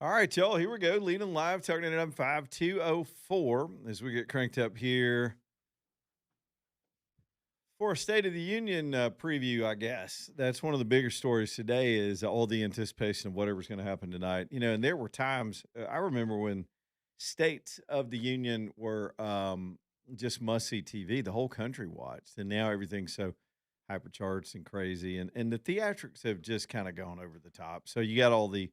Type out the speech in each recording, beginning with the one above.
All right, y'all. Here we go. Leading live, talking it up 5204 as we get cranked up here for a State of the Union preview, I guess. That's one of the bigger stories today is all the anticipation of whatever's going to happen tonight. And there were times, I remember when states of the Union were just must see TV. The whole country watched. And now everything's so hypercharged and crazy. And the theatrics have just kind of gone over the top. So you got all the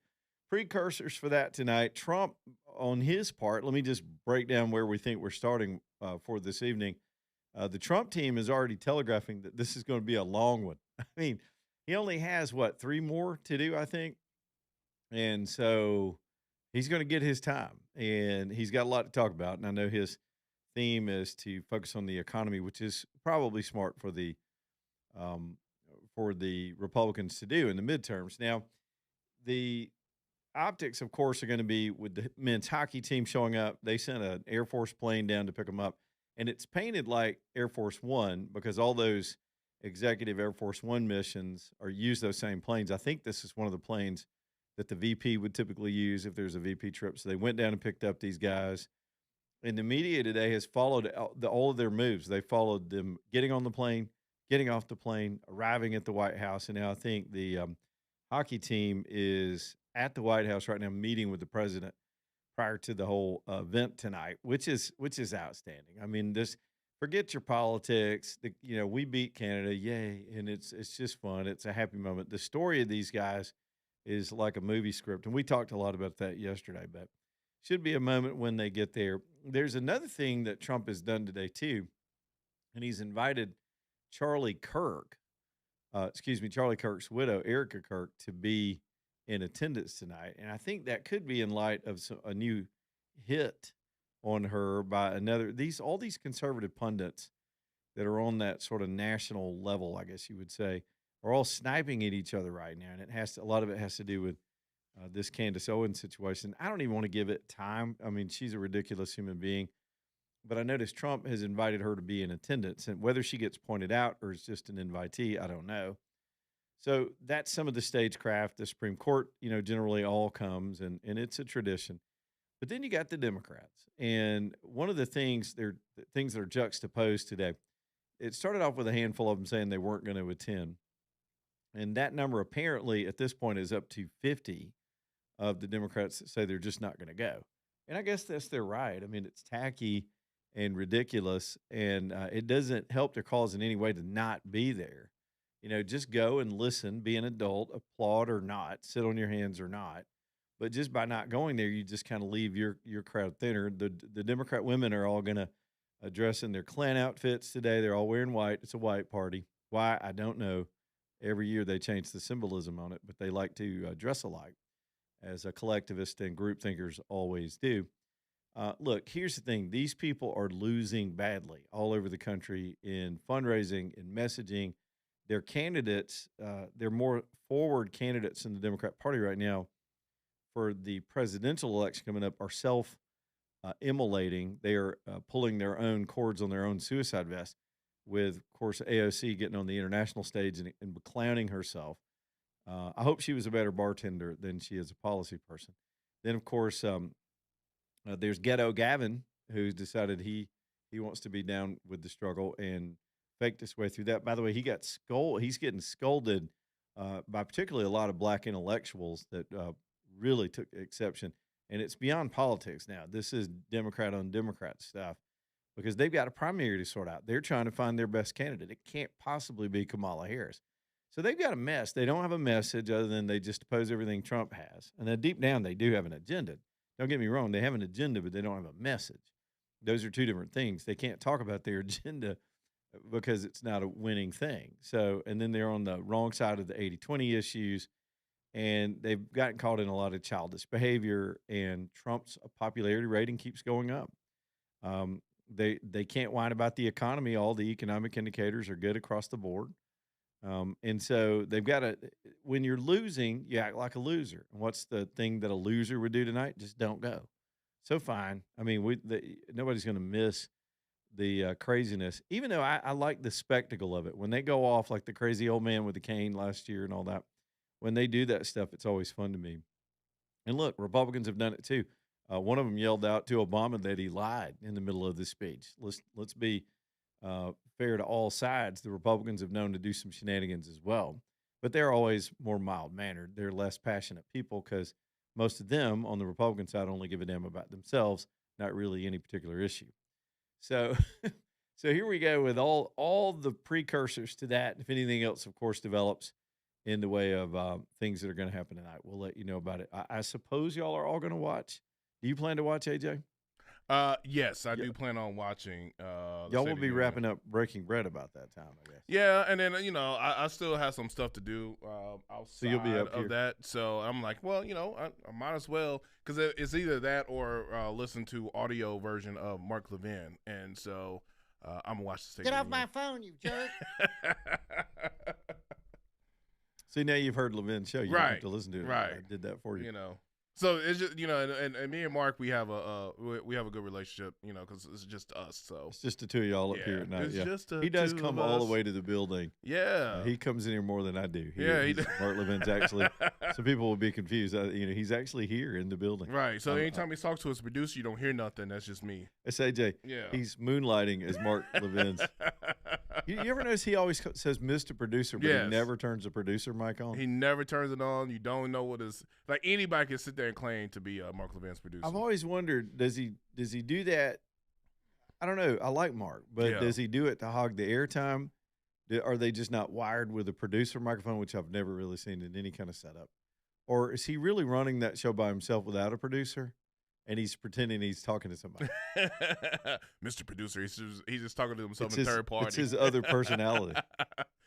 precursors for that tonight. Trump, on his part, let me just break down where we think we're starting for this evening. The Trump team is already telegraphing that this is going to be a long one. I mean, he only has what, three more to do, I think. And so he's going to get his time and he's got a lot to talk about. And I know his theme is to focus on the economy, which is probably smart um, for the Republicans to do in the midterms. Now, the optics, of course, are going to be with the men's hockey team showing up. They sent an Air Force plane down to pick them up, and it's painted like Air Force One because all those executive Air Force One missions are use those same planes. I think this is one of the planes that the VP would typically use if there's a VP trip. So they went down and picked up these guys. And the media today has followed all of their moves. They followed them getting on the plane, getting off the plane, arriving at the White House, and now I think the hockey team is at the White House right now, meeting with the president prior to the whole event tonight, which is outstanding. I mean, this forget your politics. We beat Canada, yay, and it's just fun. It's a happy moment. The story of these guys is like a movie script, and we talked a lot about that yesterday. But should be a moment when they get there. There's another thing that Trump has done today too, and he's invited Charlie Kirk, Charlie Kirk's widow, Erica Kirk, to be in attendance tonight. And I think that could be in light of a new hit on her by all these conservative pundits that are on that sort of national level, I guess you would say, are all sniping at each other right now. And a lot of it has to do with this Candace Owens situation. I don't even want to give it time. I mean, she's a ridiculous human being. But I noticed Trump has invited her to be in attendance. And whether she gets pointed out or is just an invitee, I don't know. So that's some of the stagecraft. The Supreme Court, generally all comes and it's a tradition. But then you got the Democrats. And one of the things that are juxtaposed today, it started off with a handful of them saying they weren't going to attend. And that number apparently at this point is up to 50 of the Democrats that say they're just not going to go. And I guess that's their right. I mean, it's tacky and ridiculous, and it doesn't help their cause in any way to not be there. Just go and listen, be an adult, applaud or not, sit on your hands or not. But just by not going there, you just kind of leave your crowd thinner. The Democrat women are all going to dress in their Klan outfits today. They're all wearing white. It's a white party. Why? I don't know. Every year they change the symbolism on it, but they like to dress alike, as a collectivist and group thinkers always do. Look, here's the thing: these people are losing badly all over the country in fundraising, in messaging. Their candidates, they're more forward candidates in the Democrat Party right now for the presidential election coming up are self immolating. They are pulling their own cords on their own suicide vest. With, of course, AOC getting on the international stage and clowning herself. I hope she was a better bartender than she is a policy person. Then, of course, there's Ghetto Gavin, who's decided he wants to be down with the struggle and faked his way through that. By the way, he's getting scolded by particularly a lot of black intellectuals that really took exception. And it's beyond politics now. This is Democrat on Democrat stuff because they've got a primary to sort out. They're trying to find their best candidate. It can't possibly be Kamala Harris. So they've got a mess. They don't have a message other than they just oppose everything Trump has. And then deep down, they do have an agenda. Don't get me wrong. They have an agenda, but they don't have a message. Those are two different things. They can't talk about their agenda because it's not a winning thing. So, and then they're on the wrong side of the 80-20 issues, and they've gotten caught in a lot of childish behavior, and Trump's popularity rating keeps going up. They can't whine about the economy. All the economic indicators are good across the board. And so they've got to, when you're losing, you act like a loser. And what's the thing that a loser would do tonight? Just don't go. So fine. I mean, nobody's going to miss the craziness, even though I like the spectacle of it. When they go off like the crazy old man with the cane last year and all that, when they do that stuff, it's always fun to me. And look, Republicans have done it too. One of them yelled out to Obama that he lied in the middle of the speech. Let's be fair to all sides. The Republicans have known to do some shenanigans as well, but they're always more mild mannered. They're less passionate people because most of them on the Republican side only give a damn about themselves, not really any particular issue. So, so here we go with all the precursors to that. If anything else, of course, develops in the way of things that are going to happen tonight, we'll let you know about it. I suppose y'all are all going to watch. Do you plan to watch, AJ? Yes, I do plan on watching. Y'all will be wrapping up Breaking Bread about that time, I guess. Yeah, and then I still have some stuff to do outside So you'll be up here. of that. So I'm like, well, I might as well, because it's either that or listen to audio version of Mark Levin, and so I'm gonna watch the State Get of off the my Union. phone, you jerk. See, now you've heard Levin's show. You don't Right, have to listen to it. right. I did that for you. So it's just and me and Mark, we have a good relationship, because it's just us. So It's just the two of y'all up here at night. it's Yeah. just He does two come of all the us. way to the building. Yeah, He comes in here more than I do. Yeah, he does. Mark Levin's actually. So people will be confused. He's actually here in the building. right. So Um, anytime he talks to his producer, you don't hear nothing. That's just me. It's AJ. Yeah. He's moonlighting as Mark Levin's. You ever notice he always says Mr. Producer, but Yes. he never turns the producer mic on? He never turns it on. You don't know what is like. Anybody can sit there and claim to be Mark Levin's producer. I've always wondered, does he do that? I don't know. I like Mark, but Yeah. does he do it to hog the airtime? Are they just not wired with a producer microphone, which I've never really seen in any kind of setup? Or is he really running that show by himself without a producer, and he's pretending he's talking to somebody? Mr. Producer, he's just talking to himself It's in his, third party. it's his other personality.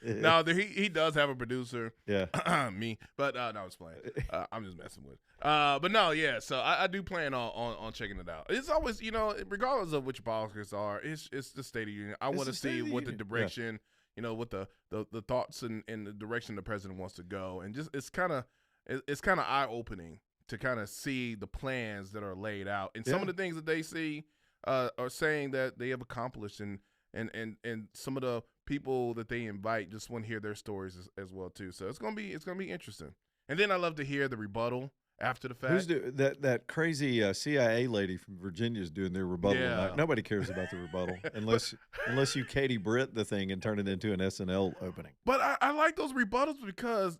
No, he does have a producer. Yeah. Me, but no, I was playing. I'm just messing with. But no, yeah. So I do plan on checking it out. It's always, regardless of which politics are, it's the State of the Union. I It's want the to State see of the what the Union. Yeah. direction, what the thoughts and the direction the president wants to go, and just it's kind of eye opening to kind of see the plans that are laid out and some of the things that they see are saying that they have accomplished, and some of the people that they invite just want to hear their stories as well too. So it's gonna be interesting. And then I love to hear the rebuttal after the fact. Who's that crazy CIA lady from Virginia is doing their rebuttal Yeah. tonight. Nobody cares about the rebuttal unless you Katie Britt the thing and turn it into an SNL opening. But I like those rebuttals because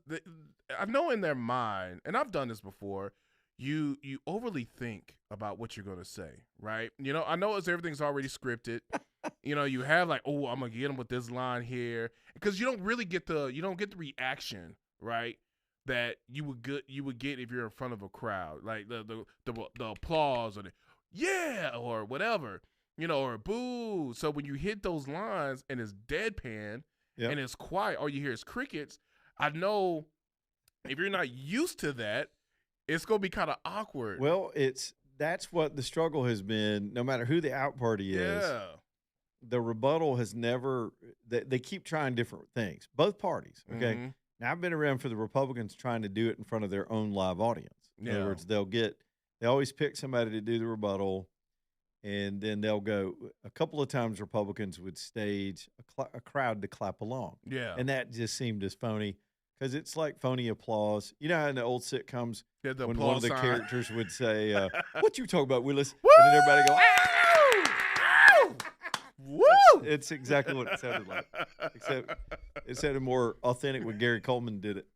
I know in their mind, and I've done this before, you overly think about what you're going to say, right? I know everything's already scripted. You have like, oh, I'm going to get him with this line here, because you don't really get the reaction, right, that you would get if you're in front of a crowd, like the applause or the yeah or whatever, or boo. So when you hit those lines and it's deadpan Yep. and it's quiet, all you hear is crickets, I know if you're not used to that, it's gonna be kind of awkward. Well, that's what the struggle has been. No matter who the out party is, yeah, the rebuttal has never. They keep trying different things. Both parties. Okay. Mhm. Now I've been around for the Republicans trying to do it in front of their own live audience. In other Yeah. words, they always pick somebody to do the rebuttal, and then they'll go. A couple of times, Republicans would stage a crowd to clap along. yeah, And that just seemed as phony because it's like phony applause. You know how in the old sitcoms, yeah, the when one of applause the sign. characters would say, "What you talking about, Willis?" Woo! And then everybody go, "Ow! Woo! It's exactly what it sounded like, except it sounded more authentic when Gary Coleman did it.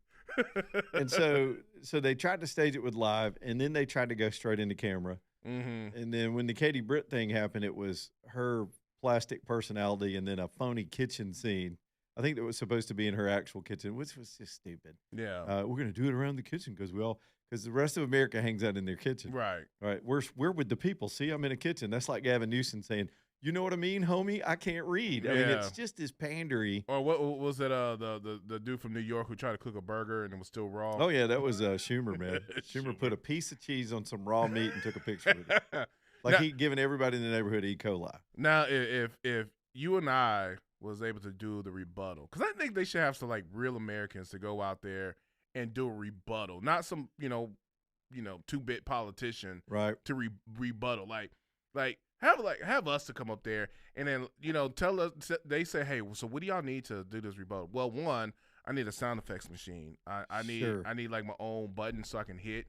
And so they tried to stage it with live, and then they tried to go straight into camera. Mm-hmm. And then when the Katie Britt thing happened, it was her plastic personality and then a phony kitchen scene. I think that was supposed to be in her actual kitchen, which was just stupid. Yeah, We're going to do it around the kitchen because the rest of America hangs out in their kitchen. right. Right. We're with the people. See, I'm in a kitchen. That's like Gavin Newsom saying, "You know what I mean, homie? I can't read." I mean, Yeah. it's just as pandery. Or what was that? The dude from New York who tried to cook a burger and it was still raw. Oh yeah, that was Schumer, man. Schumer put a piece of cheese on some raw meat and took a picture with it, like Now- he'd given everybody in the neighborhood E. coli. Now, if you and I was able to do the rebuttal, because I think they should have some like real Americans to go out there and do a rebuttal, not some 2-bit politician Right. to rebuttal. Like have us to come up there and then tell us. They say, hey, so what do y'all need to do this rebuttal? Well, one, I need a sound effects machine. I Sure. need like my own button so I can hit.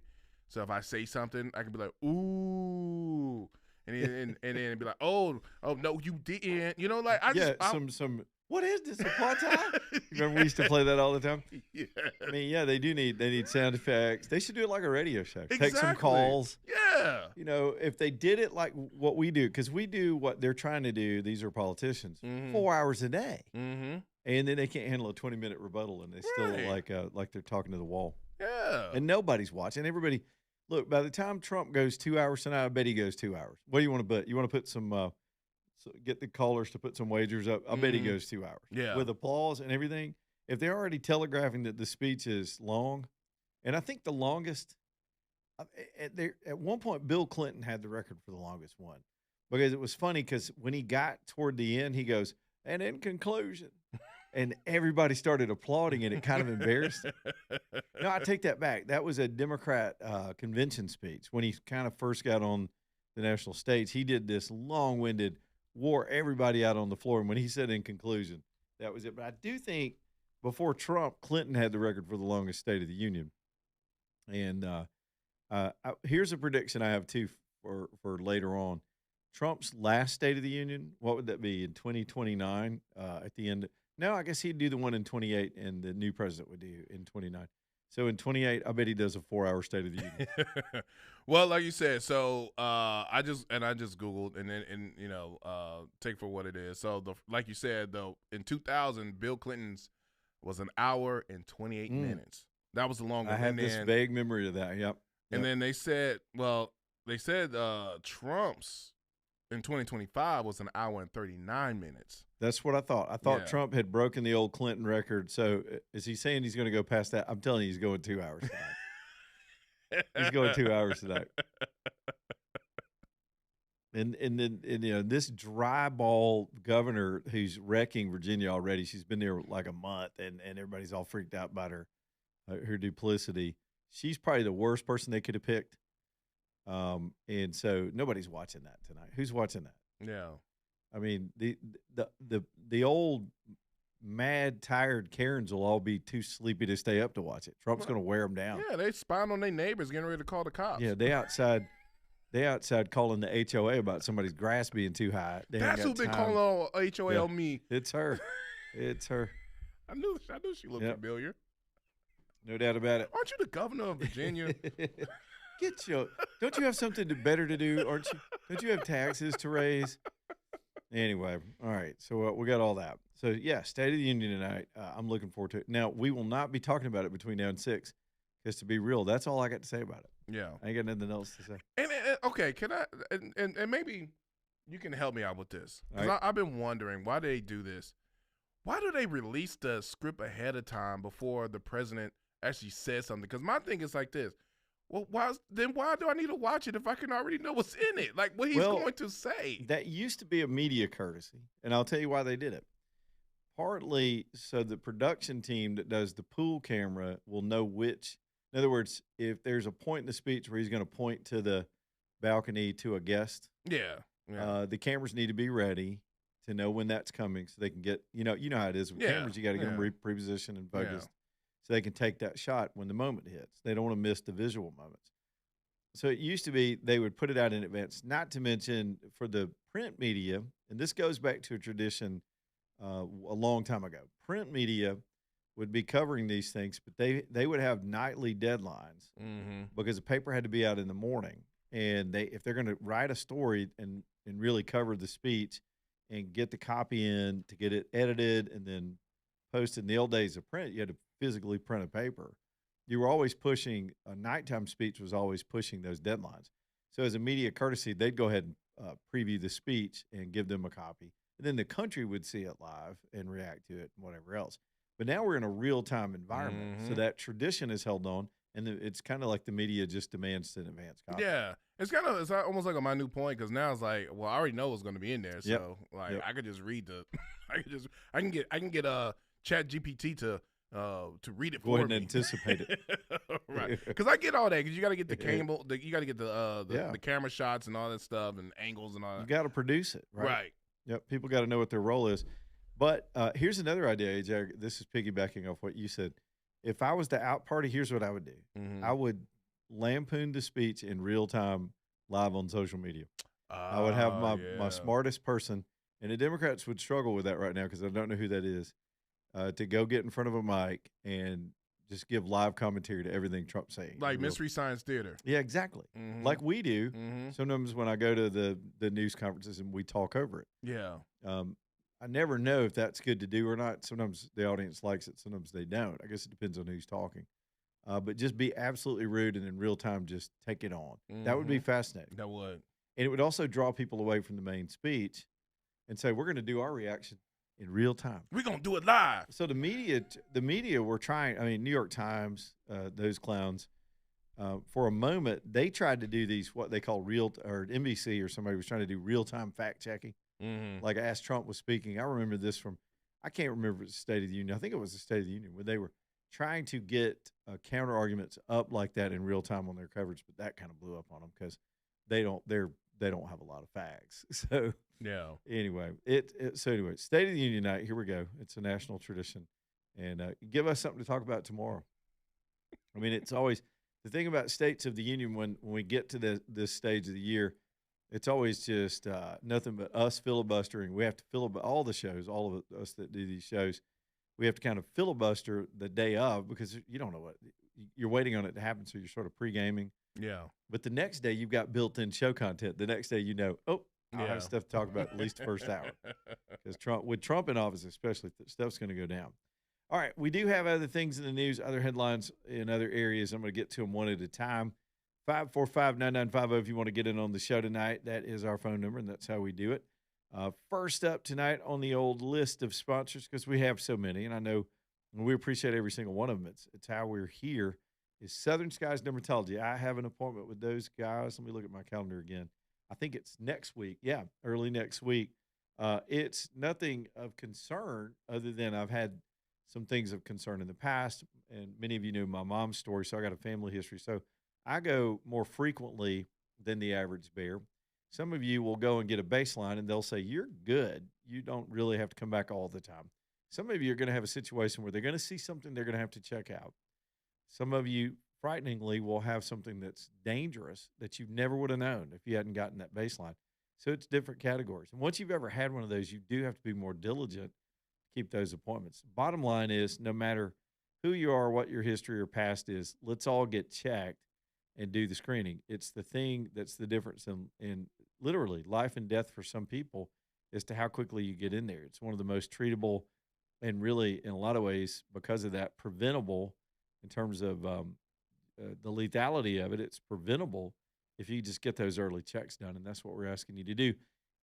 So if I say something, I can be like, ooh. And then be like, oh no, you didn't. You know, like some. What is this, apartheid? Remember we used to play that all the time? Yeah. I mean, yeah, they need sound effects. They should do it like a radio show. Exactly. Take some calls. Yeah. You know, if they did it like what we do, because we do what they're trying to do, these are politicians, 4 hours a day. Mm-hmm. And then they can't handle a 20-minute rebuttal, and they still like they're talking to the wall. Yeah. And nobody's watching. Everybody, look, by the time Trump goes 2 hours tonight, I bet he goes 2 hours. What do you want to bet? You want to put some so get the callers to put some wagers up. I bet he goes 2 hours. Yeah. With applause and everything. If they're already telegraphing that the speech is long, and I think the longest at one point, Bill Clinton had the record for the longest one, because it was funny because when he got toward the end, he goes, and in conclusion, and everybody started applauding, and it kind of embarrassed. No, I take that back. That was a Democrat convention speech when he kind of first got on the national stage. He did this long-winded, wore everybody out on the floor, and when he said in conclusion, that was it. But I do think before Trump, Clinton had the record for the longest State of the Union. And here's a prediction I have too for later on. Trump's last State of the Union, what would that be in 2029 at the end? No, I guess he'd do the one in 28, and the new president would do in 29. So in 28, I bet he does a 4-hour State of the Union. Well, like you said, so I just Googled and take for what it is. So like you said, though, in 2000, Bill Clinton's was an hour and 28 minutes. That was the longest. I have this vague memory of that. Yep. And then they said Trump's in 2025 was an hour and 39 minutes. That's what I thought. I thought Trump had broken the old Clinton record. So is he saying he's going to go past that? I'm telling you, he's going 2 hours tonight. He's going 2 hours tonight. And then this dry ball governor who's wrecking Virginia already. She's been there like a month, and everybody's all freaked out about her duplicity. She's probably the worst person they could have picked. And so nobody's watching that tonight. Who's watching that? Yeah. I mean, the old mad, tired Karens will all be too sleepy to stay up to watch it. Trump's going to wear them down. Yeah, they spying on their neighbors, getting ready to call the cops. Yeah, they outside calling the HOA about somebody's grass being too high. That's who's been calling on HOA on me. It's her. It's her. I knew she looked familiar. No doubt about it. Aren't you the governor of Virginia? Don't you have something better to do? Aren't you? Don't you have taxes to raise? Anyway, all right. So we got all that. So yeah, State of the Union tonight. I'm looking forward to it. Now we will not be talking about it between now and 6, because to be real, that's all I got to say about it. Yeah, I ain't got nothing else to say. And okay, can I? And maybe you can help me out with this, because right. I've been wondering why they do this. Why do they release the script ahead of time before the president actually says something? Because my thing is like this. Well, why do I need to watch it if I can already know what's in it? Like what he's going to say. That used to be a media courtesy, and I'll tell you why they did it. Partly so the production team that does the pool camera will know which. In other words, if there's a point in the speech where he's going to point to the balcony to a guest, the cameras need to be ready to know when that's coming, so they can get you know how it is with cameras. You got to get them repositioned and focused. So they can take that shot when the moment hits. They don't want to miss the visual moments. So it used to be they would put it out in advance, not to mention for the print media, and this goes back to a tradition a long time ago. Print media would be covering these things, but they would have nightly deadlines because the paper had to be out in the morning. And if they're going to write a story and really cover the speech and get the copy in to get it edited and then posted. In the old days of print, you had to physically print a paper. You were always pushing, a nighttime speech was always pushing those deadlines. So as a media courtesy, they'd go ahead and preview the speech and give them a copy. And then the country would see it live and react to it and whatever else. But now we're in a real-time environment. So that tradition is held on, and it's kind of like the media just demands an advance copy. Yeah. It's almost like a minute point, because now it's like, well, I already know what's going to be in there. So I could just read I can get Chat GPT to read it for me. Go ahead and anticipate it. Right. Because I get all that, because you got to get the cable, you got to get the camera shots and all that stuff and angles and all that. You got to produce it, right? Right. Yep. People got to know what their role is. But here's another idea, AJ. This is piggybacking off what you said. If I was the out party, here's what I would do. I would lampoon the speech in real time live on social media. I would have Ah, my yeah. smartest person, and the Democrats would struggle with that right now because I don't know who that is, to go get in front of a mic and just give live commentary to everything Trump's saying in Like real. Mystery Science Theater. Yeah, exactly. Mm-hmm. Like we do Mm-hmm. sometimes when I go to the news conferences and we talk over it. Yeah. Um, I never know if that's good to do or not. Sometimes the audience likes it, sometimes they don't. I guess it depends on who's talking. But just be absolutely rude and in real time, just take it on. That would be Mm-hmm. fascinating. That would. And it would also draw people away from the main speech and say, we're going to do our reaction in real time. We're gonna do it live. So the media were trying. I mean, New York Times, those clowns, for a moment they tried to do these what they call real or NBC or somebody was trying to do real time fact checking. Mm-hmm. Like as Trump was speaking, I remember this from I can't remember the State of the Union. I think it was the State of the Union where they were trying to get counter arguments up like that in real time on their coverage, but that kind of blew up on them because they don't have a lot of facts. So Yeah. anyway, so anyway, State of the Union night. Here we go. It's a national tradition, and give us something to talk about tomorrow. I mean, it's always the thing about States of the Union when we get to this stage of the year. It's always just nothing but us filibustering. We have to filibuster all the shows, all of us that do these shows. We have to kind of filibuster the day of because you don't know what you're waiting on it to happen, so you're sort of pre gaming. Yeah. But the next day, you've got built-in show content. The next day, oh, I'll Yeah. have stuff to talk about at least the first hour because with Trump in office, especially, stuff's going to go down. All right, we do have other things in the news, other headlines in other areas. I'm going to get to them one at a time. 545-9950 if you want to get in on the show tonight. That is our phone number, and that's how we do it. First up tonight on the old list of sponsors, because we have so many, and I know we appreciate every single one of them. It's how we're here, is Southern Skies Dermatology. I have an appointment with those guys. Let me look at my calendar again. I think it's next week. Yeah, early next week. It's nothing of concern other than I've had some things of concern in the past, and many of you know my mom's story, so I got a family history. So I go more frequently than the average bear. Some of you will go and get a baseline and they'll say, you're good. You don't really have to come back all the time. Some of you are going to have a situation where they're going to see something they're going to have to check out. Some of you, frighteningly, will have something that's dangerous that you never would have known if you hadn't gotten that baseline. So it's different categories. And once you've ever had one of those, you do have to be more diligent to keep those appointments. Bottom line is, no matter who you are, what your history or past is, let's all get checked and do the screening. It's the thing that's the difference in literally life and death for some people as to how quickly you get in there. It's one of the most treatable and really, in a lot of ways, because of that, preventable in terms of the lethality of it. It's preventable if you just get those early checks done, and that's what we're asking you to do.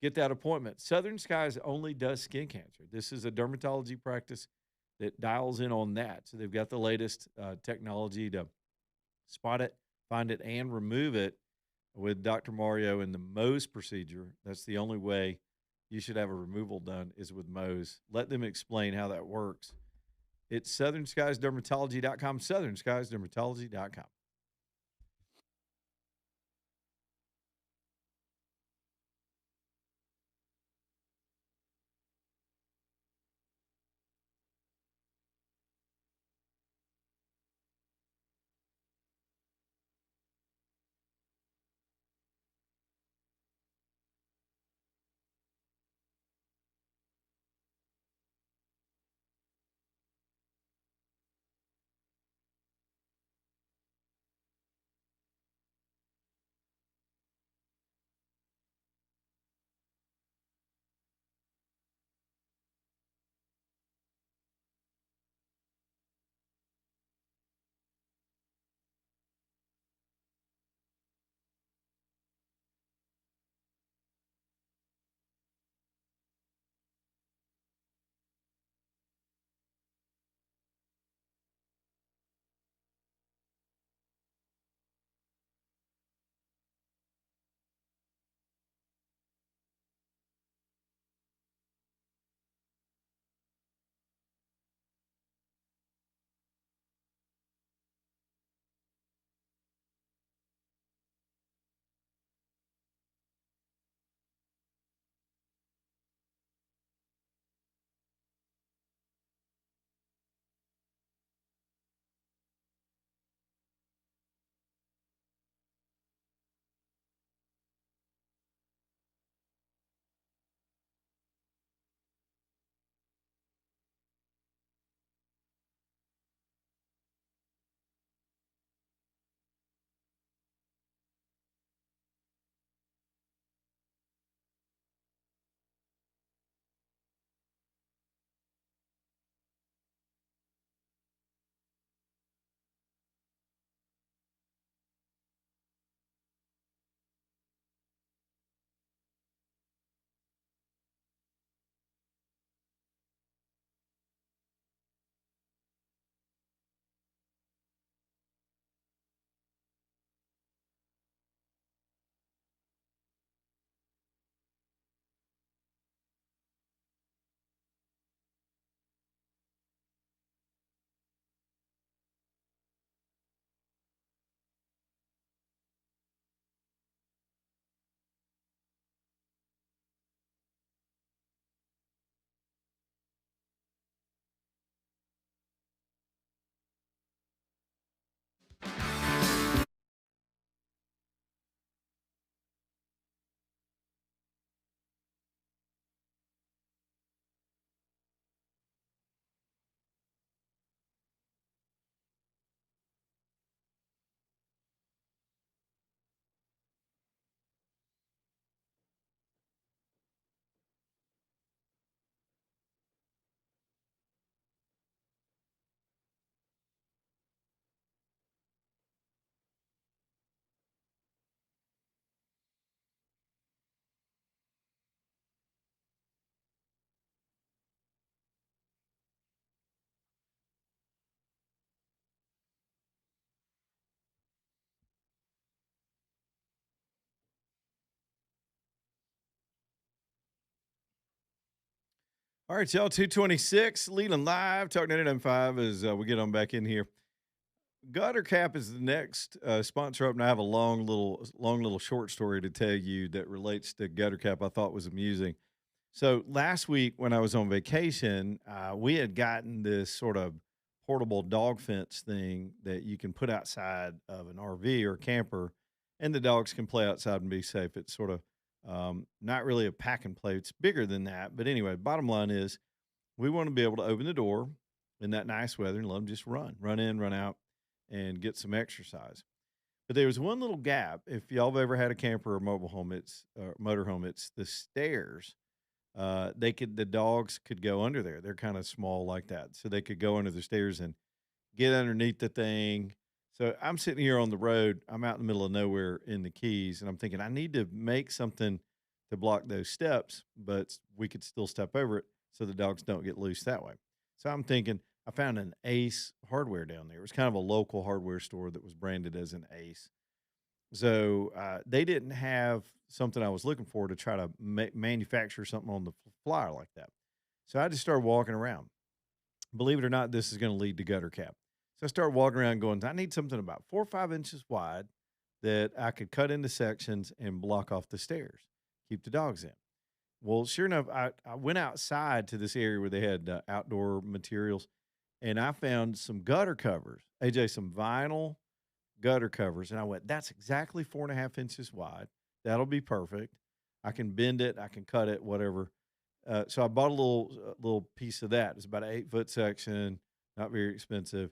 Get that appointment. Southern Skies only does skin cancer. This is a dermatology practice that dials in on that. So they've got the latest technology to spot it, find it, and remove it with Dr. Mario and the Mohs procedure. That's the only way you should have a removal done is with Mohs. Let them explain how that works. It's southernskiesdermatology.com, southernskiesdermatology.com. All right, y'all. 226 Leland Live, Talk 99.5 as we get on back in here. Gutter Cap is the next sponsor up, and I have a long little short story to tell you that relates to Gutter Cap. I thought was amusing. So last week when I was on vacation, we had gotten this sort of portable dog fence thing that you can put outside of an RV or camper, and the dogs can play outside and be safe. It's sort of not really a pack and play. It's bigger than that, but anyway, bottom line is we want to be able to open the door in that nice weather and let them just run in, run out, and get some exercise. But there was one little gap. If y'all have ever had a camper or mobile home, it's or motorhome, it's the stairs. The dogs could go under there. They're kind of small like that, so they could go under the stairs and get underneath the thing. So I'm sitting here on the road. I'm out in the middle of nowhere in the Keys, and I'm thinking I need to make something to block those steps, but we could still step over it so the dogs don't get loose that way. So I'm thinking I found an Ace Hardware down there. It was kind of a local hardware store that was branded as an Ace. So they didn't have something I was looking for to try to manufacture something on the flyer like that. So I just started walking around. Believe it or not, this is going to lead to Gutter Cap. So I started walking around going, I need something about 4 or 5 inches wide that I could cut into sections and block off the stairs, keep the dogs in. Well, sure enough, I went outside to this area where they had outdoor materials, and I found some gutter covers, AJ, some vinyl gutter covers. And I went, that's exactly 4.5 inches wide. That'll be perfect. I can bend it, I can cut it, whatever. So I bought a little piece of that. It's about an 8 foot section, not very expensive.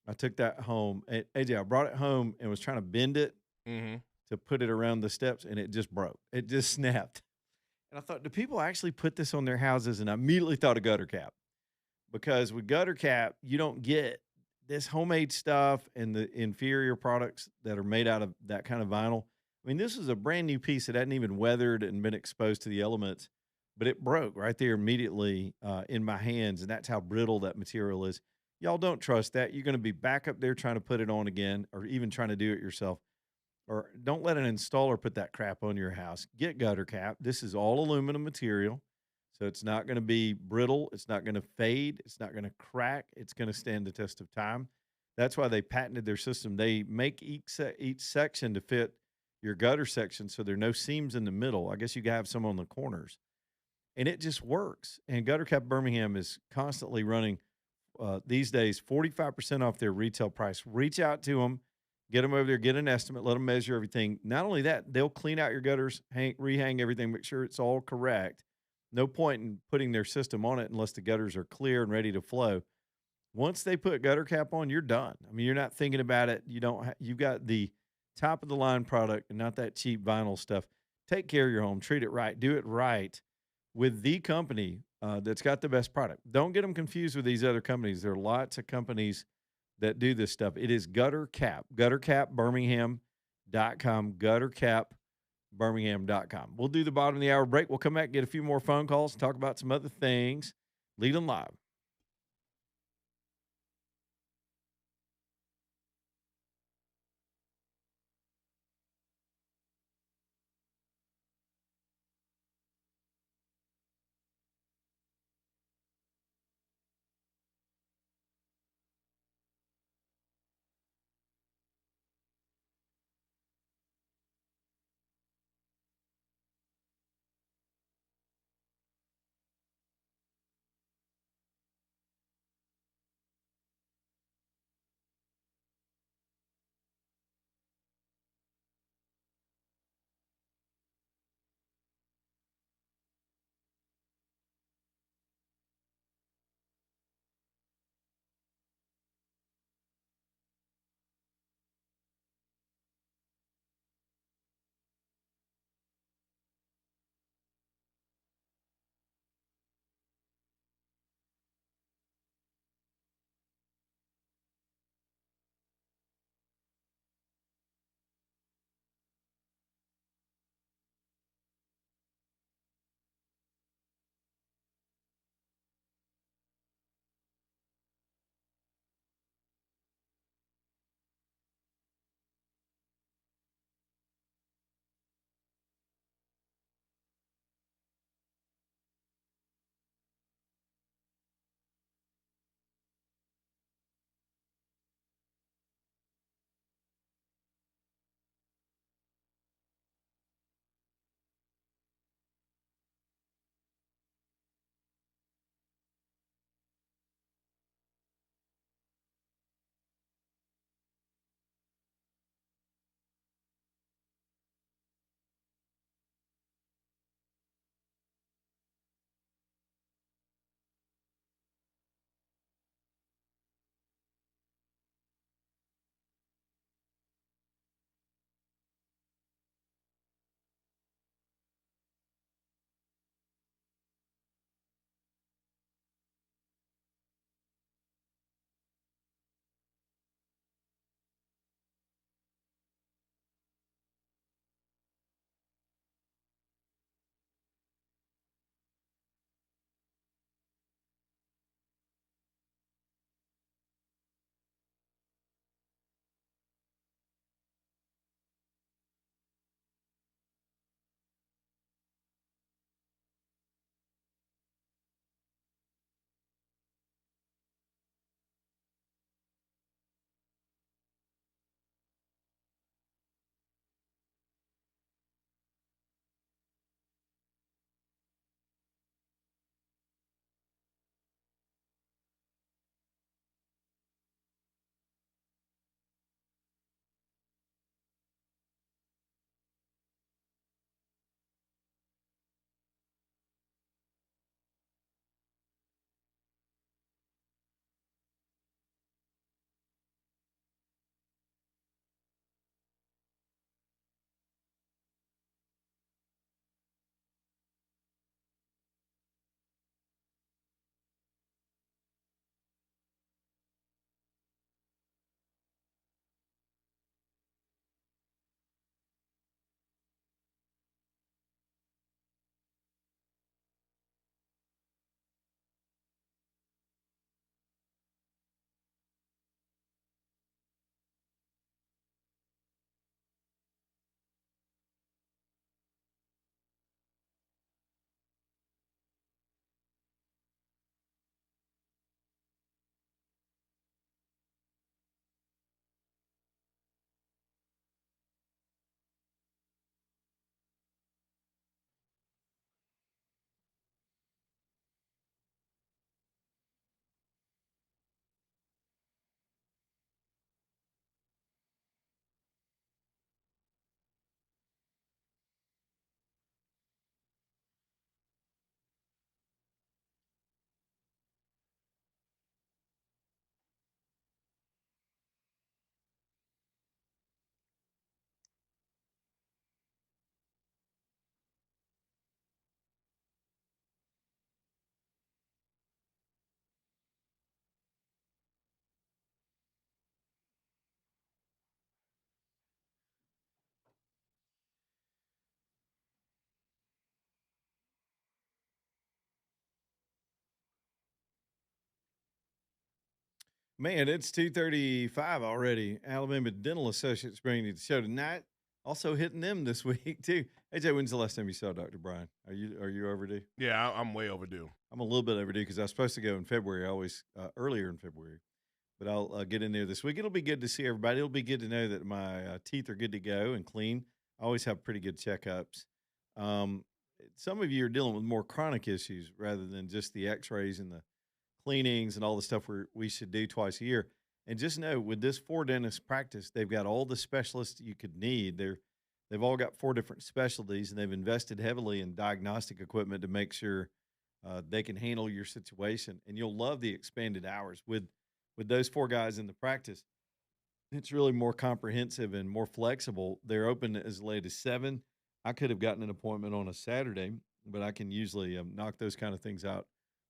I took that home. And AJ, I brought it home and was trying to bend it Mm-hmm. to put it around the steps, and it just broke. It just snapped. And I thought, do people actually put this on their houses? And I immediately thought of Gutter Cap, because with Gutter Cap, you don't get this homemade stuff and the inferior products that are made out of that kind of vinyl. I mean, this is a brand new piece that hadn't even weathered and been exposed to the elements, but it broke right there immediately in my hands. And that's how brittle that material is. Y'all don't trust that. You're going to be back up there trying to put it on again, or even trying to do it yourself. Or don't let an installer put that crap on your house. Get Gutter Cap. This is all aluminum material. So it's not going to be brittle. It's not going to fade. It's not going to crack. It's going to stand the test of time. That's why they patented their system. They make each section to fit your gutter section, so there are no seams in the middle. I guess you can have some on the corners, and it just works. And Gutter Cap Birmingham is constantly running these days 45% off their retail price. Reach out to them, get them over there, get an estimate, let them measure everything. Not only that, they'll clean out your gutters, rehang everything, make sure it's all correct. No point in putting their system on it unless the gutters are clear and ready to flow. Once they put Gutter Cap on, you're done. I mean, you're not thinking about it. You've got the top of the line product and not that cheap vinyl stuff. Take care of your home, treat it right, do it right with the company that's got the best product. Don't get them confused with these other companies. There are lots of companies that do this stuff. It is Gutter Cap, guttercapbirmingham.com, guttercapbirmingham.com. We'll do the bottom of the hour break. We'll come back, get a few more phone calls, talk about some other things. Lead them live. Man, it's 2:35 already. Alabama Dental Associates bringing you the show tonight. Also hitting them this week too. AJ, when's the last time you saw Dr. Brian? Are you overdue? Yeah, I'm way overdue. I'm a little bit overdue because I was supposed to go in February. I always earlier in February, but I'll get in there this week. It'll be good to see everybody. It'll be good to know that my teeth are good to go and clean. I always have pretty good checkups. Um, some of you are dealing with more chronic issues rather than just the X-rays and the cleanings and all the stuff we should do twice a year. And just know with this four dentist practice, they've got all the specialists you could need. They've all got four different specialties, and they've invested heavily in diagnostic equipment to make sure they can handle your situation. And you'll love the expanded hours with those four guys in the practice. It's really more comprehensive and more flexible. They're open as late as 7. I could have gotten an appointment on a Saturday, but I can usually knock those kind of things out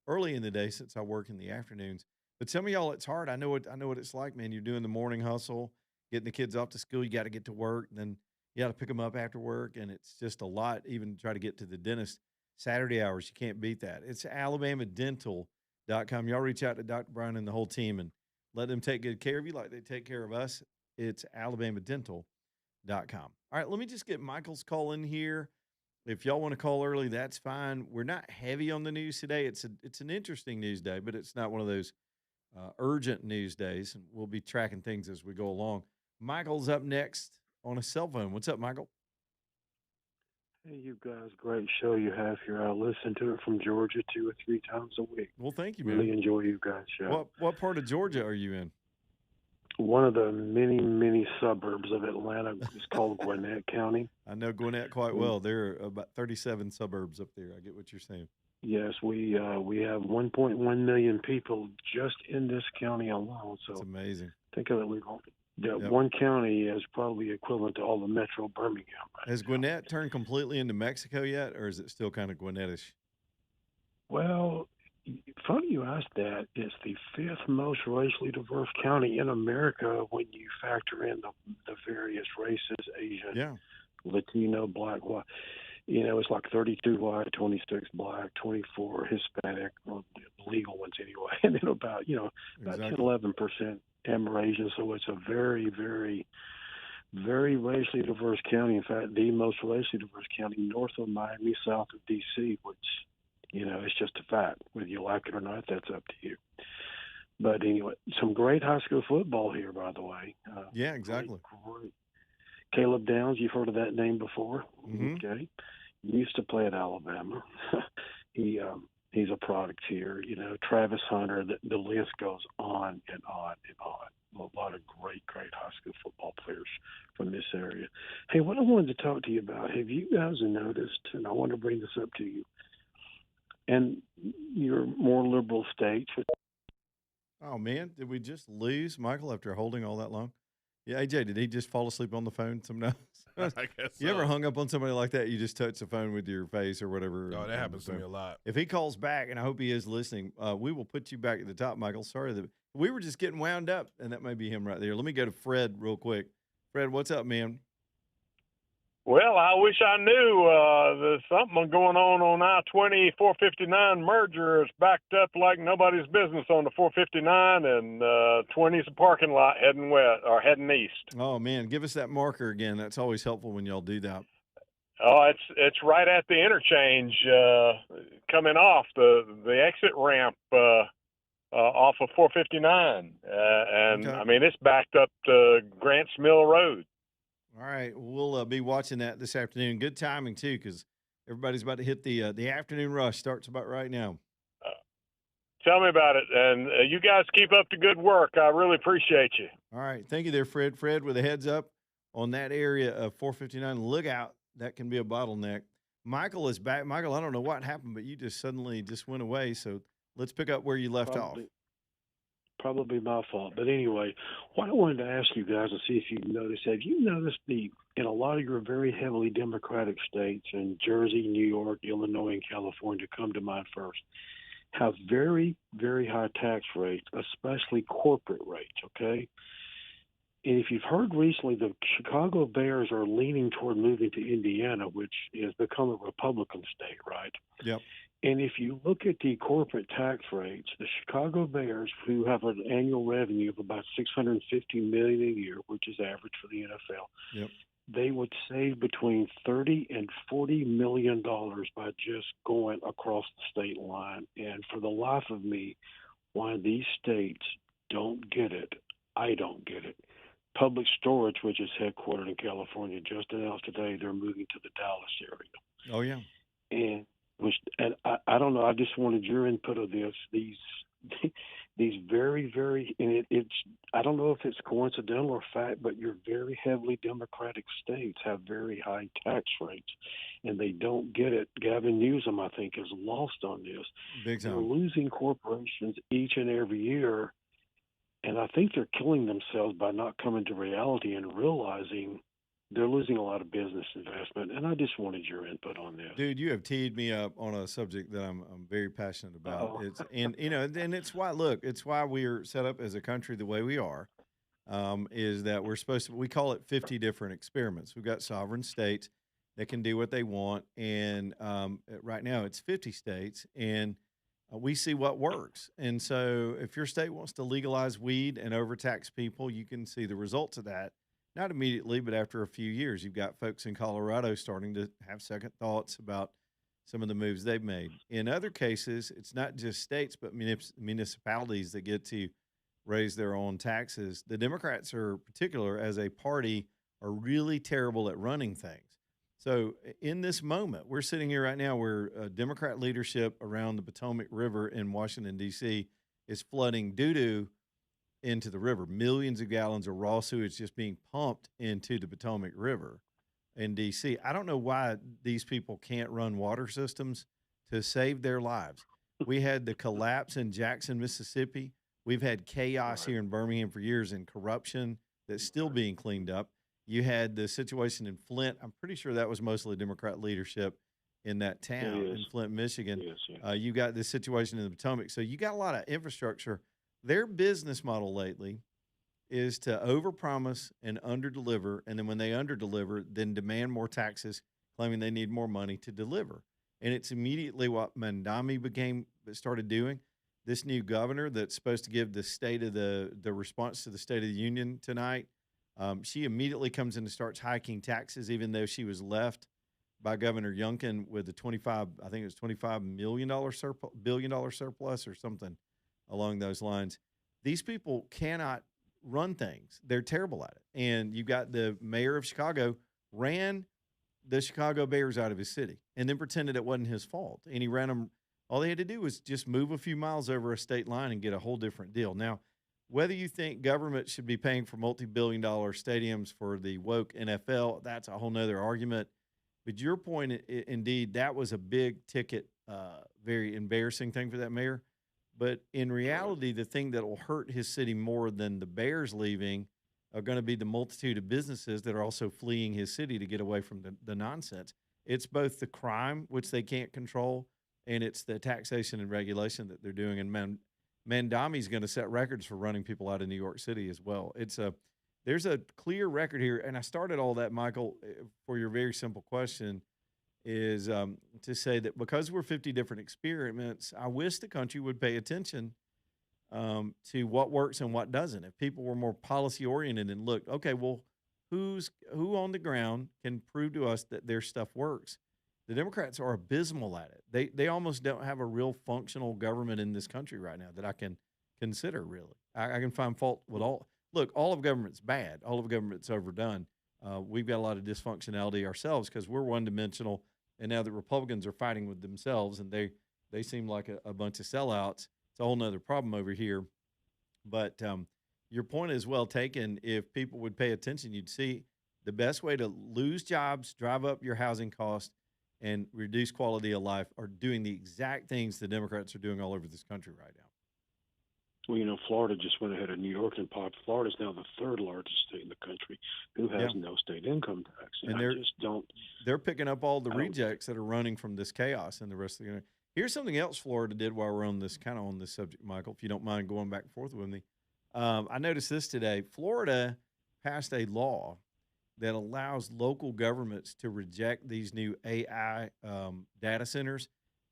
early in the day since I work in the afternoons. But some of y'all, it's hard. I know what it's like, man. You're doing the morning hustle, getting the kids off to school. You got to get to work, and then you got to pick them up after work, and it's just a lot. Even to try to get to the dentist Saturday hours, you can't beat that. It's alabamadental.com. Y'all reach out to Dr. Brian and the whole team and let them take good care of you like they take care of us. It's alabamadental.com. All right, let me just get Michael's call in here. If y'all want to call early, that's fine. We're not heavy on the news today. It's an interesting news day, but it's not one of those urgent news days, and we'll be tracking things as we go along. Michael's up next on a cell phone. What's up, Michael? Hey, you guys, great show you have here. I listen to it from Georgia 2 or 3 times a week. Well, thank you, man. Really enjoy you guys' show. What part of Georgia are you in? One of the many, many suburbs of Atlanta is called Gwinnett County. I know Gwinnett quite well. There are about 37 suburbs up there. I get what you're saying. Yes, we have 1.1 million people just in this county alone. So it's amazing. Think of it, one county is probably equivalent to all the Metro Birmingham. Has Gwinnett turned completely into Mexico yet, or is it still kind of Gwinnettish? Well, funny you ask that. It's the 5th most racially diverse county in America when you factor in the various races, Asian, Latino, Black, white. It's like 32 white, 26 Black, 24 Hispanic, or legal ones anyway, and then about 10-11% Amerasian. So it's a very, very, very racially diverse county. In fact, the most racially diverse county north of Miami, south of D.C., which, it's just a fact. Whether you like it or not, that's up to you. But anyway, some great high school football here, by the way. Yeah, exactly. Great. Caleb Downs, you've heard of that name before. Mm-hmm. Okay. Used to play at Alabama. He's a product here. Travis Hunter, the list goes on and on and on. A lot of great high school football players from this area. Hey, what I wanted to talk to you about, have you guys noticed, and I want to bring this up to you, and your more liberal states. Oh, man, did we just lose Michael after holding all that long? Yeah, AJ, did he just fall asleep on the phone sometimes? I guess You ever hung up on somebody like that? You just touch the phone with your face or whatever. Oh, that happens to me a lot. If he calls back, and I hope he is listening, we will put you back at the top, Michael. Sorry that we were just getting wound up, and that may be him right there. Let me go to Fred real quick. Fred, what's up, man? Well, I wish I knew. There's something going on I-20 459 merger. Is backed up like nobody's business on the 459, and 20's a parking lot heading west or heading east. Oh man, give us that marker again. That's always helpful when y'all do that. Oh, it's right at the interchange, coming off the exit ramp off of 459, and Okay. I mean it's backed up to Grants Mill Road. All right, we'll be watching that this afternoon. Good timing too, because everybody's about to hit the afternoon rush. Starts about right now. Tell me about it, and you guys keep up the good work. I really appreciate you. All right, thank you there, Fred. Fred, with a heads up on that area of 459. Look out, that can be a bottleneck. Michael is back. Michael, I don't know what happened, but you just suddenly went away. So let's pick up where you left off. Probably my fault. But anyway, what I wanted to ask you guys and see if you've noticed, have you noticed in a lot of your very heavily Democratic states, in Jersey, New York, Illinois, and California come to mind first, have very, very high tax rates, especially corporate rates, okay? And if you've heard recently, the Chicago Bears are leaning toward moving to Indiana, which has become a Republican state, right? Yep. And if you look at the corporate tax rates, the Chicago Bears, who have an annual revenue of about $650 million a year, which is average for the NFL, Yep. they would save between $30 and $40 million by just going across the state line. And for the life of me, why these states don't get it, I don't get it. Public Storage, which is headquartered in California, just announced today they're moving to the Dallas area. Oh yeah. And I don't know. I just wanted your input of this. These very, very, and it's, I don't know if it's coincidental or fact, but your very heavily Democratic states have very high tax rates, and they don't get it. Gavin Newsom, I think, is lost on this. Big time. They're losing corporations each and every year, and I think they're killing themselves by not coming to reality and realizing they're losing a lot of business investment. And I just wanted your input on this. Dude, you have teed me up on a subject that I'm very passionate about. Uh-oh. And it's why, look, it's why we're set up as a country the way we are, is that we're supposed to, we call it 50 different experiments. We've got sovereign states that can do what they want. And right now it's 50 states, and we see what works. And so if your state wants to legalize weed and overtax people, you can see the results of that. Not immediately, but after a few years. You've got folks in Colorado starting to have second thoughts about some of the moves they've made. In other cases, it's not just states, but municipalities that get to raise their own taxes. The Democrats are particular as a party are really terrible at running things. So in this moment, we're sitting here right now where Democrat leadership around the Potomac River in Washington, D.C. is flooding doo-doo into the river. Millions of gallons of raw sewage just being pumped into the Potomac River in D.C. I don't know why these people can't run water systems to save their lives. We had the collapse in Jackson, Mississippi. We've had chaos here in Birmingham for years and corruption that's still being cleaned up. You had the situation in Flint. I'm pretty sure that was mostly Democrat leadership in that town in Flint, Michigan. You got this situation in the Potomac. So you got a lot of infrastructure. Their business model lately is to overpromise and underdeliver, and then when they underdeliver, then demand more taxes, claiming they need more money to deliver. And it's immediately what Mamdani started doing. This new governor that's supposed to give the state of the response to the State of the Union tonight, she immediately comes in and starts hiking taxes, even though she was left by Governor Youngkin with a $25 billion surplus or something along those lines. These people cannot run things. They're terrible at it. And you got the mayor of Chicago ran the Chicago Bears out of his city and then pretended it wasn't his fault. And he ran them. All they had to do was just move a few miles over a state line and get a whole different deal. Now, whether you think government should be paying for multi-billion-dollar stadiums for the woke NFL, that's a whole nother argument. But your point, indeed, that was a big ticket, very embarrassing thing for that mayor. But in reality, the thing that will hurt his city more than the Bears leaving are going to be the multitude of businesses that are also fleeing his city to get away from the nonsense. It's both the crime, which they can't control, and it's the taxation and regulation that they're doing. And Mamdani's going to set records for running people out of New York City as well. There's a clear record here. And I started all that, Michael, for your very simple question, is to say that because we're 50 different experiments, I wish the country would pay attention to what works and what doesn't. If people were more policy oriented and looked, okay, well, who on the ground can prove to us that their stuff works? The Democrats are abysmal at it. They almost don't have a real functional government in this country right now that I can consider, really. I can find fault with all. Look, all of government's bad. All of government's overdone. We've got a lot of dysfunctionality ourselves because we're one-dimensional. And now the Republicans are fighting with themselves, and they seem like a bunch of sellouts. It's a whole nother problem over here. But your point is well taken. If people would pay attention, you'd see the best way to lose jobs, drive up your housing costs, and reduce quality of life are doing the exact things the Democrats are doing all over this country right now. Well, Florida just went ahead of New York and popped. Florida is now the third largest state in the country who has no state income tax. And they're picking up all the rejects that are running from this chaos and the rest of the country. Here's something else Florida did while we're on this subject, Michael, if you don't mind going back and forth with me. I noticed this today. Florida passed a law that allows local governments to reject these new AI data centers.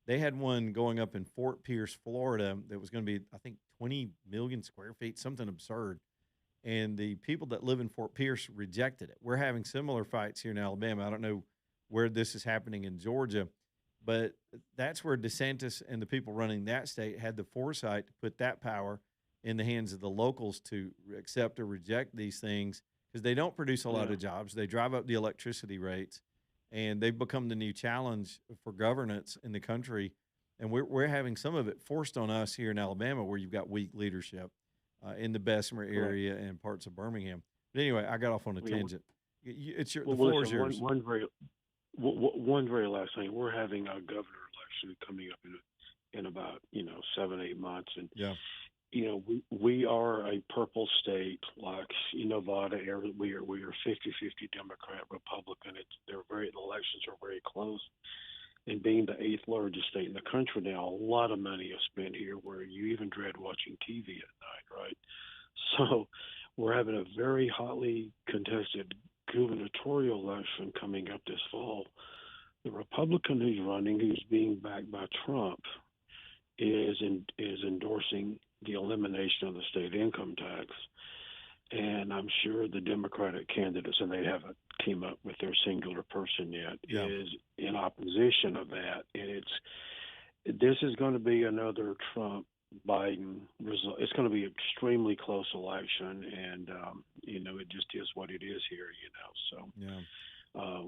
They had one going up in Fort Pierce, Florida, that was going to be, I think, 20 million square feet, something absurd. And the people that live in Fort Pierce rejected it. We're having similar fights here in Alabama. I don't know where this is happening in Georgia, but that's where DeSantis and the people running that state had the foresight to put that power in the hands of the locals to accept or reject these things, because they don't produce a lot of jobs. They drive up the electricity rates, and they've become the new challenge for governance in the country. And we're having some of it forced on us here in Alabama, where you've got weak leadership in the Bessemer area and parts of Birmingham. But anyway, I got off on a tangent. It's the floor is yours. One very last thing. We're having a governor election coming up in about 7-8 months, and we are a purple state, like Nevada. We are 50-50 Democrat, Republican. The elections are very close. And being the 8th largest state in the country now, a lot of money is spent here, where you even dread watching TV at night, right? So we're having a very hotly contested gubernatorial election coming up this fall. The Republican who's running, who's being backed by Trump, is endorsing the elimination of the state income tax. And I'm sure the Democratic candidates, and they haven't came up with their singular person yet, is in opposition of that. And this is going to be another Trump-Biden result. It's going to be an extremely close election, and it just is what it is here. So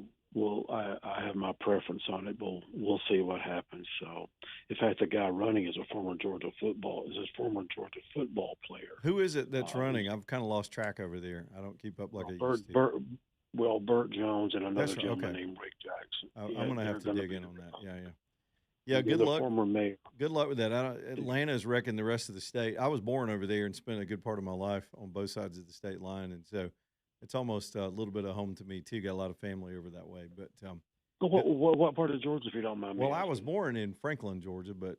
I have my preference on it, but we'll see what happens. So, in fact, the guy running is a former Georgia football player. Who is it that's running? I've kind of lost track over there. I don't keep up like I used to. Burt Jones and another gentleman named Rick Jackson. I'm going to have to dig in on that. Yeah. Good luck. Former mayor. Good luck with that. Atlanta is wrecking the rest of the state. I was born over there and spent a good part of my life on both sides of the state line, and so it's almost a little bit of home to me too. Got a lot of family over that way. But what part of Georgia, if you don't mind me asking? I was born in Franklin, Georgia, but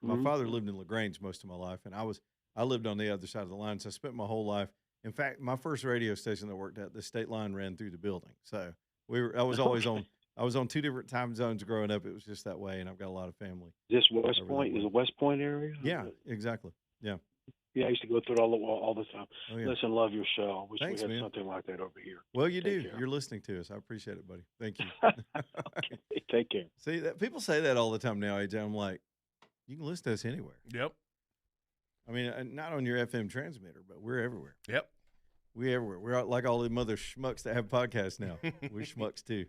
my father lived in LaGrange most of my life, and I lived on the other side of the line. So I spent my whole life. In fact, my first radio station that I worked at, the state line ran through the building. So I was always on. I was on 2 different time zones growing up. It was just that way, and I've got a lot of family. This West Point is a West Point area. Yeah, exactly. Yeah. Yeah, I used to go through it all the time. Oh, yeah. Listen, love your show. I wish Thanks, we had man. something like that over here. Well, you do. You're listening to us. I appreciate it, buddy. Thank you. Okay, take care. See, people say that all the time now, AJ. I'm like, you can listen to us anywhere. Yep. I mean, not on your FM transmitter, but we're everywhere. Yep. We're everywhere. We're like all the other schmucks that have podcasts now. We're schmucks too.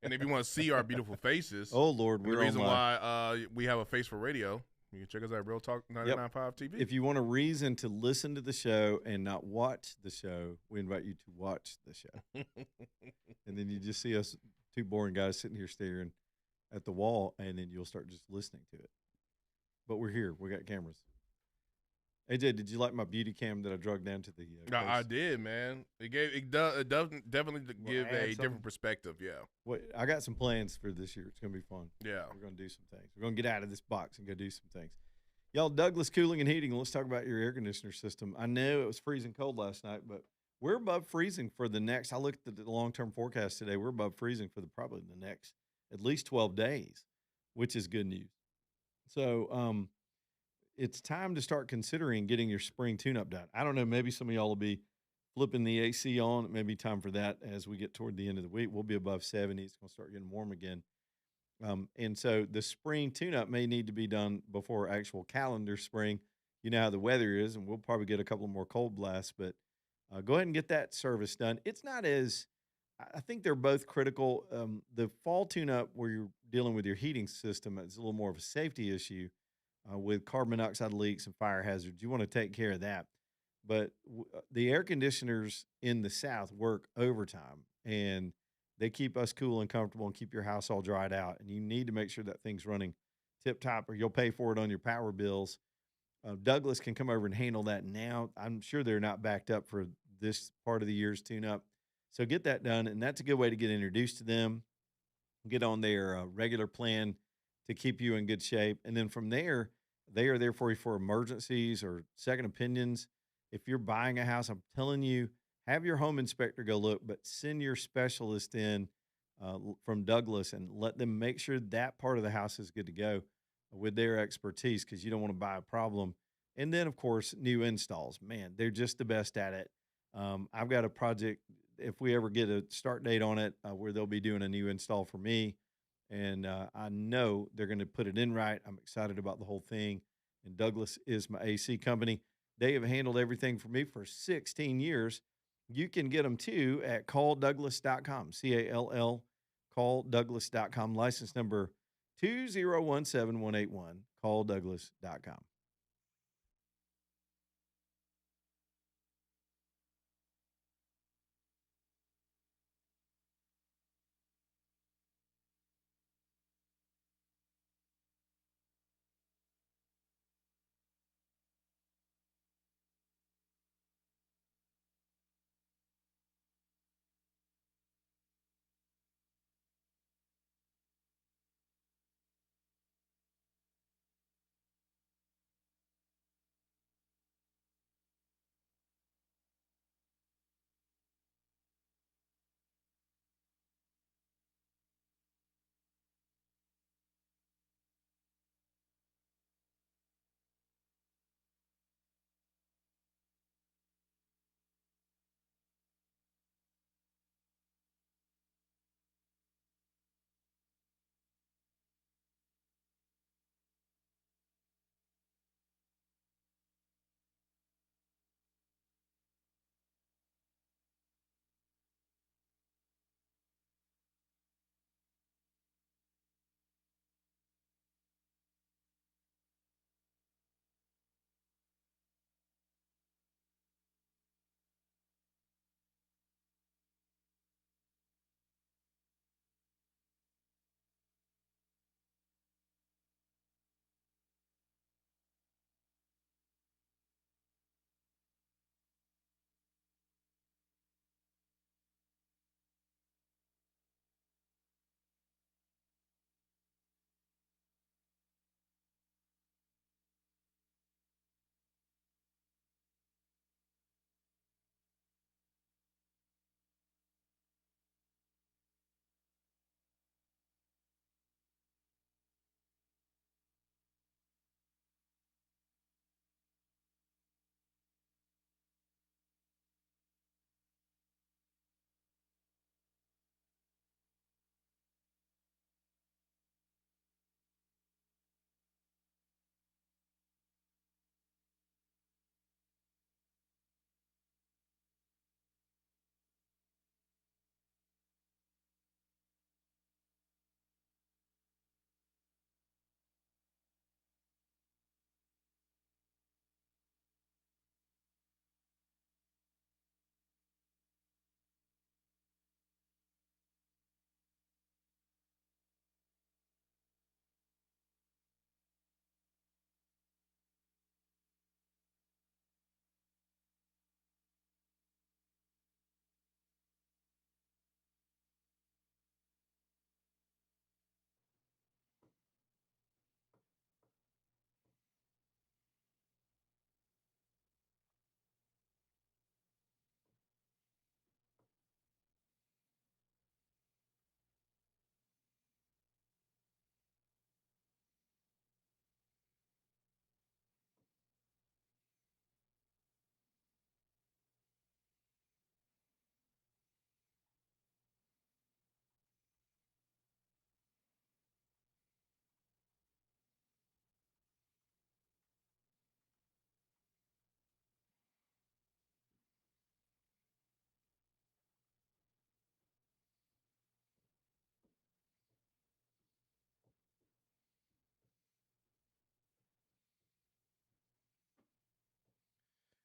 And if you want to see our beautiful faces, oh Lord, the reason why we have a face for radio, you can check us out at Real Talk 99.5 TV. If you want a reason to listen to the show and not watch the show, we invite you to watch the show. And then you just see us 2 boring guys sitting here staring at the wall, and then you'll start just listening to it. But we're here. We got cameras. AJ, did you like my beauty cam that I drug down to the I did, man. It does definitely give a different perspective, yeah. Wait, I got some plans for this year. It's going to be fun. Yeah. We're going to do some things. We're going to get out of this box and go do some things. Y'all, Douglas Cooling and Heating, let's talk about your air conditioner system. I know it was freezing cold last night, but we're above freezing for the next, I looked at the long-term forecast today, we're above freezing for probably the next at least 12 days, which is good news. So, it's time to start considering getting your spring tune-up done. I don't know, maybe some of y'all will be flipping the AC on. It may be time for that as we get toward the end of the week. We'll be above 70. It's going to start getting warm again. And so the spring tune-up may need to be done before actual calendar spring. You know how the weather is, and we'll probably get a couple more cold blasts, but go ahead and get that service done. It's not as – I think they're both critical. The fall tune-up where you're dealing with your heating system is a little more of a safety issue. With carbon monoxide leaks and fire hazards, you want to take care of that. But the air conditioners in the South work overtime, and they keep us cool and comfortable and keep your house all dried out. And you need to make sure that thing's running tip-top, or you'll pay for it on your power bills. Douglas can come over and handle that now. I'm sure they're not backed up for this part of the year's tune-up. So get that done, and that's a good way to get introduced to them, get on their regular plan to keep you in good shape. And then from there, they are there for you for emergencies or second opinions. If you're buying a house, I'm telling you, have your home inspector go look, but send your specialist in from Douglas and let them make sure that part of the house is good to go with their expertise because you don't want to buy a problem. And then, of course, new installs. Man, they're just the best at it. I've got a project, if we ever get a start date on it, where they'll be doing a new install for me. And I know they're going to put it in right. I'm excited about the whole thing. And Douglas is my AC company. They have handled everything for me for 16 years. You can get them too at calldouglas.com, CALL, calldouglas.com, license number 2017181, calldouglas.com.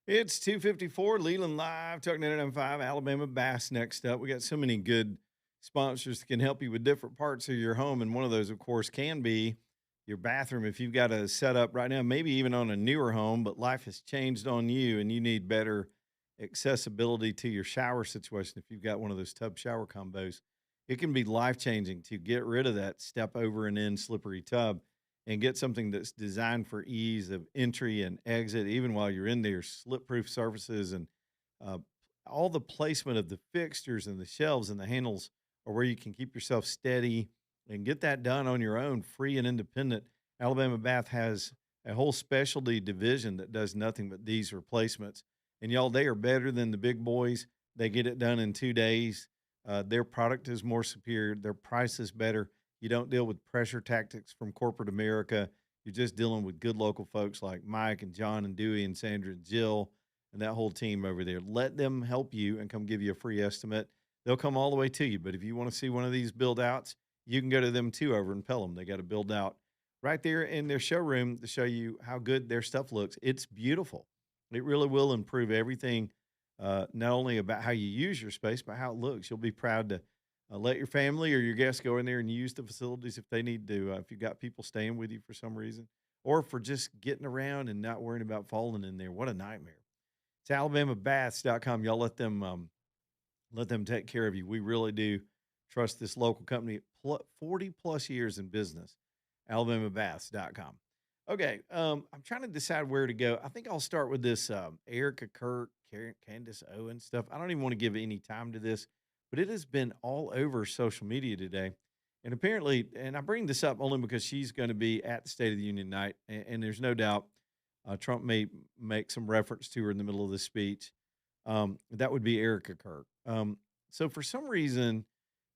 It's 2:54, Leland Live, Talking 995, Alabama Bass next up. We got so many good sponsors that can help you with different parts of your home. And one of those, of course, can be your bathroom. If you've got a setup right now, maybe even on a newer home, but life has changed on you and you need better accessibility to your shower situation. If you've got one of those tub shower combos, it can be life changing to get rid of that step over and in slippery tub and get something that's designed for ease of entry and exit, even while you're in there, slip proof surfaces and uh, all the placement of the fixtures and the shelves and the handles are where you can keep yourself steady and get that done on your own, free and independent. Alabama Bath has a whole specialty division that does nothing but these replacements. And y'all, they are better than the big boys. They get it done in 2 days. Their product is more superior. Their price is better. You don't deal with pressure tactics from corporate America. You're just dealing with good local folks like Mike and John and Dewey and Sandra and Jill and that whole team over there. Let them help you and come give you a free estimate. They'll come all the way to you. But if you want to see one of these build outs, you can go to them too over in Pelham. They got a build out right there in their showroom to show you how good their stuff looks. It's beautiful. It really will improve everything, not only about how you use your space, but how it looks. You'll be proud to let your family or your guests go in there and use the facilities if they need to, if you've got people staying with you for some reason, or for just getting around and not worrying about falling in there. What a nightmare. It's alabamabaths.com. Y'all let them take care of you. We really do trust this local company, 40 plus years in business, alabamabaths.com. Okay, I'm trying to decide where to go. I think I'll start with this Erica Kirk, Candace Owens stuff. I don't even want to give any time to this, but it has been all over social media today. And apparently, and I bring this up only because she's going to be at the State of the Union night, and there's no doubt Trump may make some reference to her in the middle of the speech. That would be Erica Kirk. So for some reason,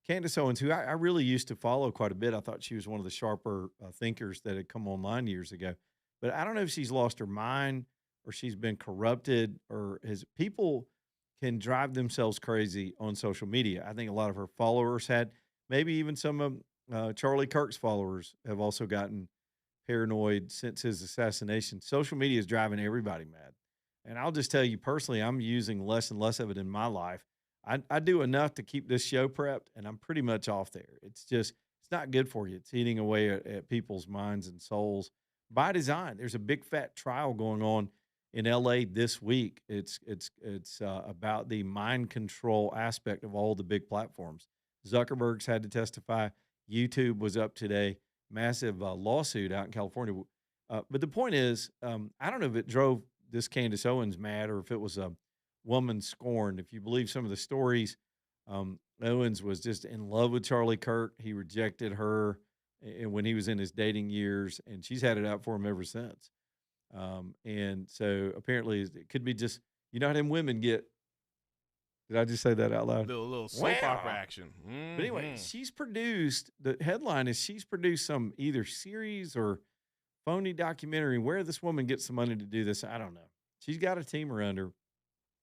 Candace Owens, who I really used to follow quite a bit, I thought she was one of the sharper thinkers that had come online years ago. But I don't know if she's lost her mind or she's been corrupted or people can drive themselves crazy on social media. I think a lot of her followers had, maybe even some of Charlie Kirk's followers have also gotten paranoid since his assassination. Social media is driving everybody mad. And I'll just tell you personally, I'm using less and less of it in my life. I do enough to keep this show prepped, and I'm pretty much off there. It's not good for you. It's eating away at people's minds and souls by design. There's a big fat trial going on in LA this week. It's about the mind control aspect of all the big platforms. Zuckerberg's had to testify. YouTube was up today. Massive lawsuit out in California. But the point is, I don't know if it drove this Candace Owens mad or if it was a woman scorned. If you believe some of the stories, Owens was just in love with Charlie Kirk. He rejected her when he was in his dating years, and she's had it out for him ever since. And so apparently it could be just, you know how them women get. Did I just say that out loud? Little soap opera action. Mm-hmm. But anyway, the headline is she's produced some either series or phony documentary. Where this woman gets the money to do this, I don't know. She's got a team around her,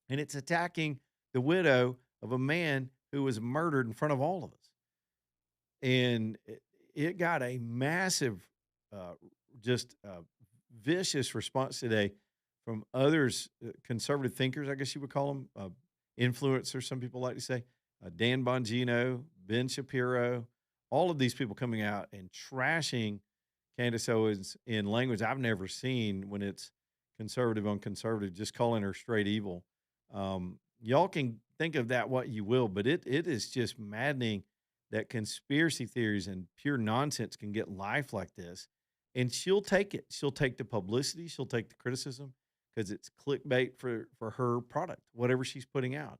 and it's attacking the widow of a man who was murdered in front of all of us. And it got a massive, vicious response today from others, conservative thinkers, I guess you would call them, influencers, some people like to say, Dan Bongino, Ben Shapiro, all of these people coming out and trashing Candace Owens in language I've never seen when it's conservative on conservative, just calling her straight evil. Y'all can think of that what you will, but it is just maddening that conspiracy theories and pure nonsense can get life like this. And she'll take it. She'll take the publicity. She'll take the criticism because it's clickbait for her product, whatever she's putting out.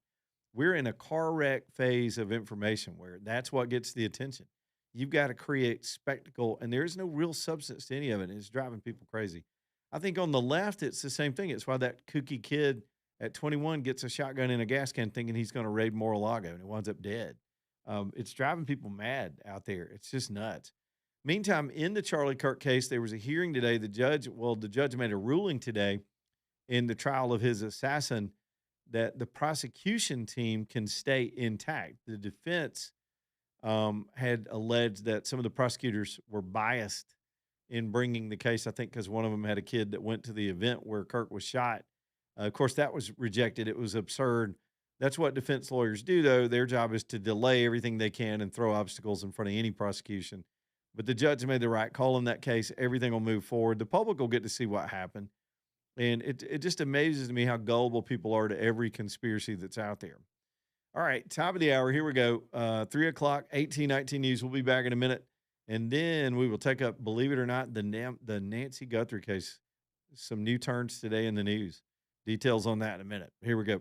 We're in a car wreck phase of information where that's what gets the attention. You've got to create spectacle, and there is no real substance to any of it. It's driving people crazy. I think on the left, it's the same thing. It's why that kooky kid at 21 gets a shotgun in a gas can thinking he's going to raid Mar-a-Lago, and he winds up dead. It's driving people mad out there. It's just nuts. Meantime, in the Charlie Kirk case, there was a hearing today. The judge made a ruling today in the trial of his assassin that the prosecution team can stay intact. The defense had alleged that some of the prosecutors were biased in bringing the case, I think because one of them had a kid that went to the event where Kirk was shot. Of course, that was rejected. It was absurd. That's what defense lawyers do, though. Their job is to delay everything they can and throw obstacles in front of any prosecution. But the judge made the right call in that case. Everything will move forward. The public will get to see what happened. And it just amazes me how gullible people are to every conspiracy that's out there. All right, top of the hour. Here we go. 3 o'clock, 1819 News. We'll be back in a minute. And then we will take up, believe it or not, the Nancy Guthrie case. Some new turns today in the news. Details on that in a minute. Here we go.